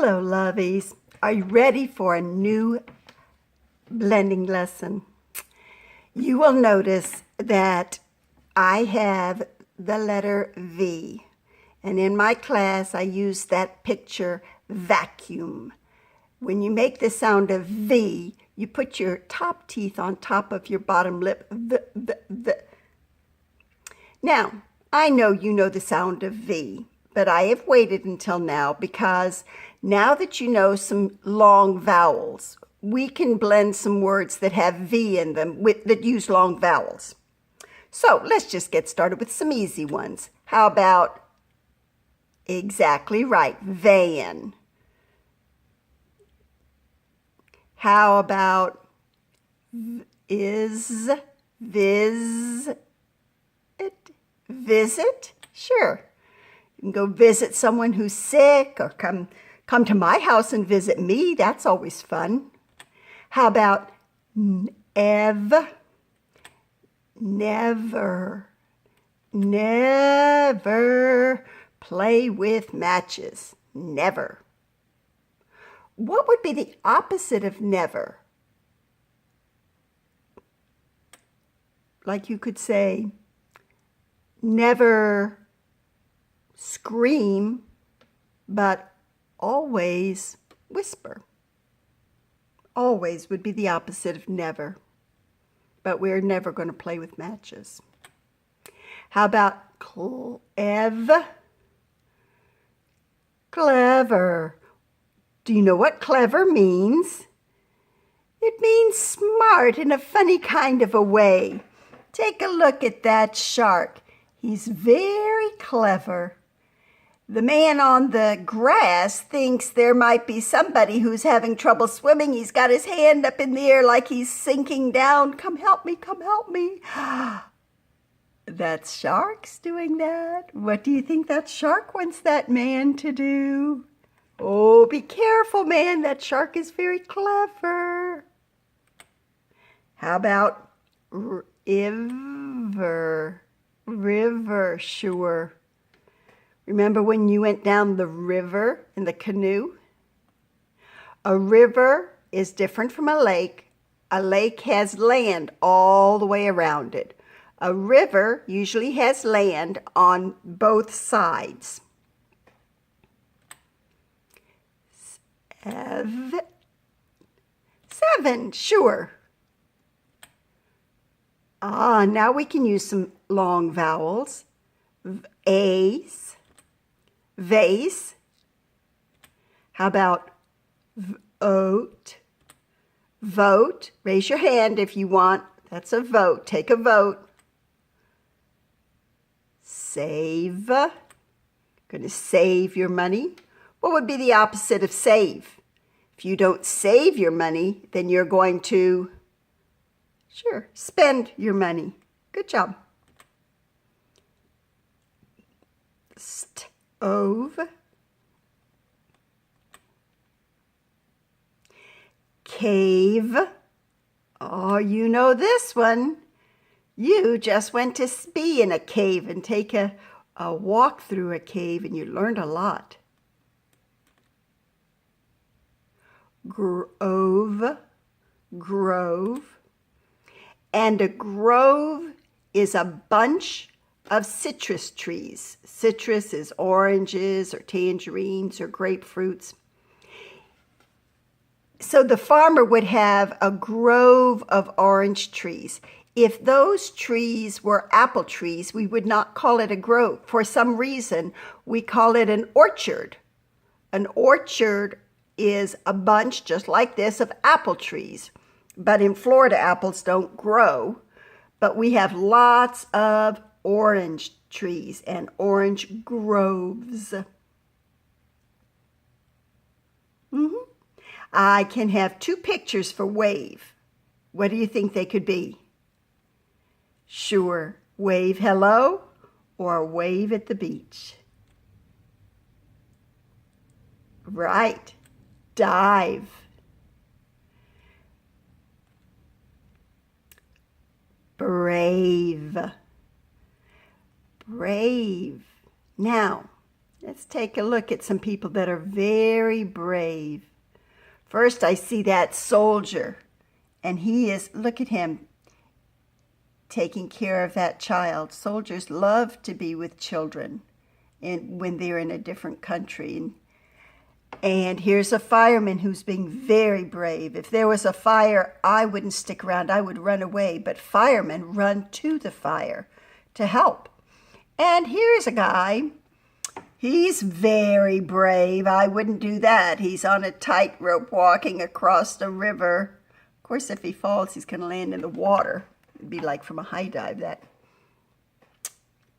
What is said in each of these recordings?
Hello, lovies. Are you ready for a new blending lesson? You will notice that I have the letter V, and in my class I use that picture vacuum. When you make the sound of V, you put your top teeth on top of your bottom lip. V, v, v. Now, I know you know the sound of V, but I have waited until now because now that you know some long vowels, we can blend some words that have V in them that use long vowels. So let's just get started with some easy ones. How about, exactly right, van? How about is, viz, it, visit? Sure. You can go visit someone who's sick or come to my house and visit me. That's always fun. How about never, never play with matches. Never. What would be the opposite of never? Like you could say, never scream, but always whisper. Always would be the opposite of never, but we're never going to play with matches. How about clever? Do you know what clever means? It means smart in a funny kind of a way. Take a look at that shark. He's very clever. The man on the grass thinks there might be somebody who's having trouble swimming. He's got his hand up in the air like he's sinking down. Come help me, come help me. That shark's doing that. What do you think that shark wants that man to do? Oh, be careful, man. That shark is very clever. How about river? River, sure. Remember when you went down the river in the canoe? A river is different from a lake. A lake has land all the way around it. A river usually has land on both sides. Seven, sure. Now we can use some long vowels. A's, vase. How about vote? Vote. Raise your hand if you want. That's a vote. Take a vote. Save. Going to save your money. What would be the opposite of save? If you don't save your money, then you're going to, sure, spend your money. Good job. Stove. Cave. Oh, you know this one. You just went to be in a cave and take a walk through a cave, and you learned a lot. Grove. Grove. And a grove is a bunch of citrus trees. Citrus is oranges or tangerines or grapefruits. So the farmer would have a grove of orange trees. If those trees were apple trees, we would not call it a grove. For some reason, we call it an orchard. An orchard is a bunch just like this of apple trees. But in Florida, apples don't grow. But we have lots of orange trees and orange groves. I can have two pictures for wave. What do you think they could be? Sure, wave hello or wave at the beach. Right, dive. Brave. Brave. Now, Let's take a look at some people that are very brave. First, I see that soldier, and look at him, taking care of that child. Soldiers love to be with children when they're in a different country. And here's a fireman who's being very brave. If there was a fire, I wouldn't stick around. I would run away. But firemen run to the fire to help. And here's a guy. He's very brave. I wouldn't do that. He's on a tightrope walking across the river. Of course, if he falls, he's going to land in the water. It'd be like from a high dive, that.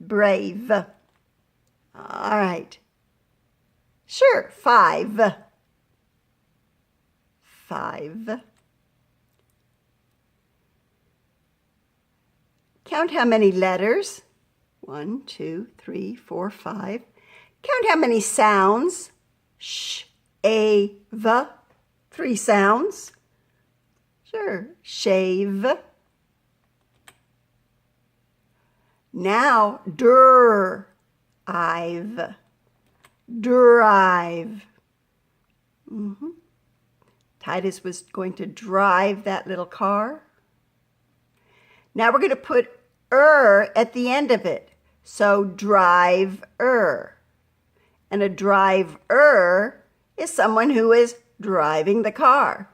Brave. All right. Sure, 5. 5. Count how many letters. 1, 2, 3, 4, 5. Count how many sounds. Sh, a, v. 3 sounds. Sure, shave. Now, drive. Drive. Titus was going to drive that little car. Now we're going to put at the end of it. So driver. And a driver is someone who is driving the car.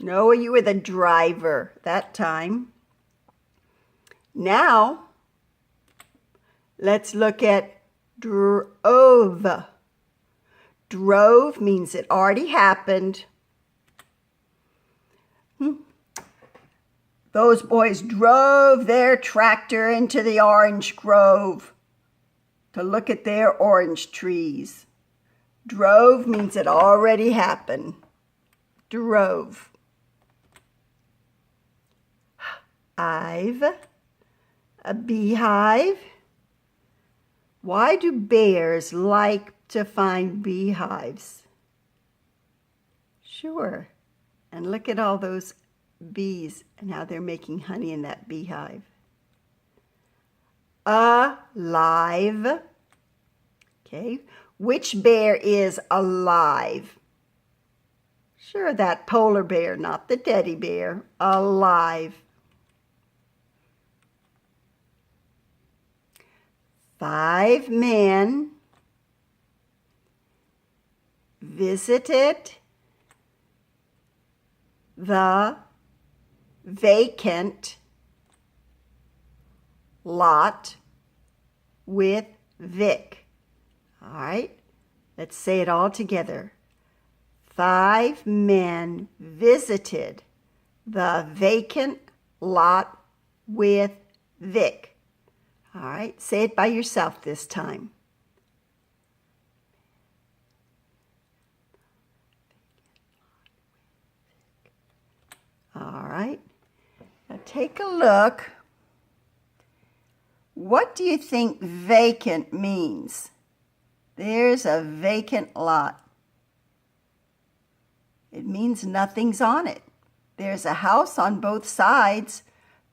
Noah, you were the driver that time. Now, let's look at drove. Drove means it already happened. Those boys drove their tractor into the orange grove to look at their orange trees. Drove means it already happened. Drove. I've a beehive. Why do bears like to find beehives? Sure. And look at all those bees and how they're making honey in that beehive. Alive. Okay. Which bear is alive? Sure, that polar bear, not the teddy bear. Alive. 5 men visited the vacant lot with Vic. All right, let's say it all together. 5 men visited the vacant lot with Vic. All right, say it by yourself this time. All right, now take a look. What do you think vacant means? There's a vacant lot. It means nothing's on it. There's a house on both sides,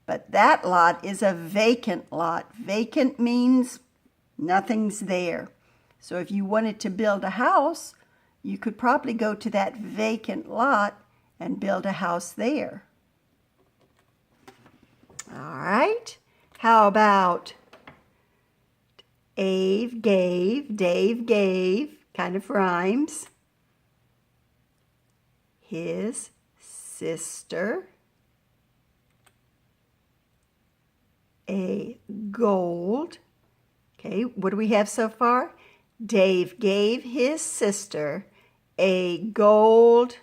but that lot is a vacant lot. Vacant means nothing's there. So if you wanted to build a house, you could probably go to that vacant lot and build a house there. All right. How about Dave gave, kind of rhymes, his sister a gold. Okay, what do we have so far? Dave gave his sister a gold.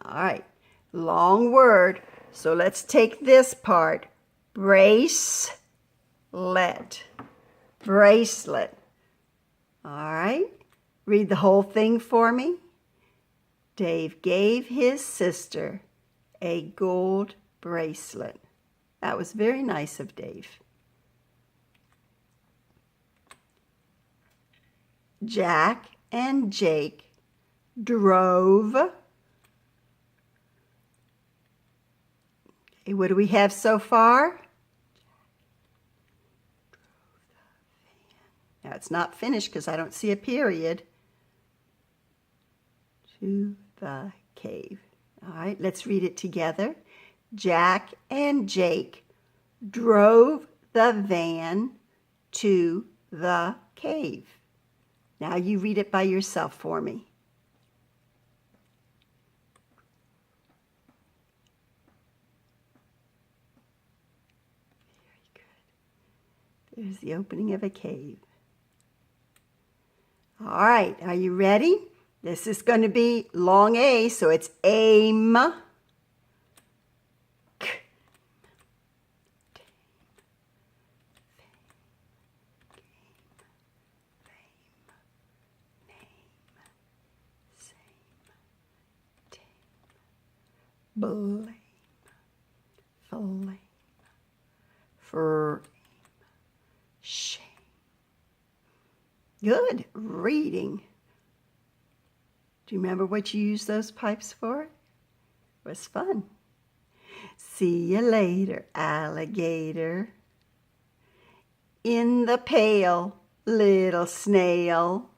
All right, long word. So let's take this part. Bracelet. Bracelet. All right, read the whole thing for me. Dave gave his sister a gold bracelet. That was very nice of Dave. Jack and Jake drove. Okay, what do we have so far? Now it's not finished because I don't see a period. To the cave. All right, let's read it together. Jack and Jake drove the van to the cave. Now you read it by yourself for me. Very good. There's the opening of a cave. All right, are you ready? This is going to be long A, so it's aim. Blame, flame, frame, shame. Good reading. Do you remember what you used those pipes for? It was fun. See you later, alligator. In the pail, little snail.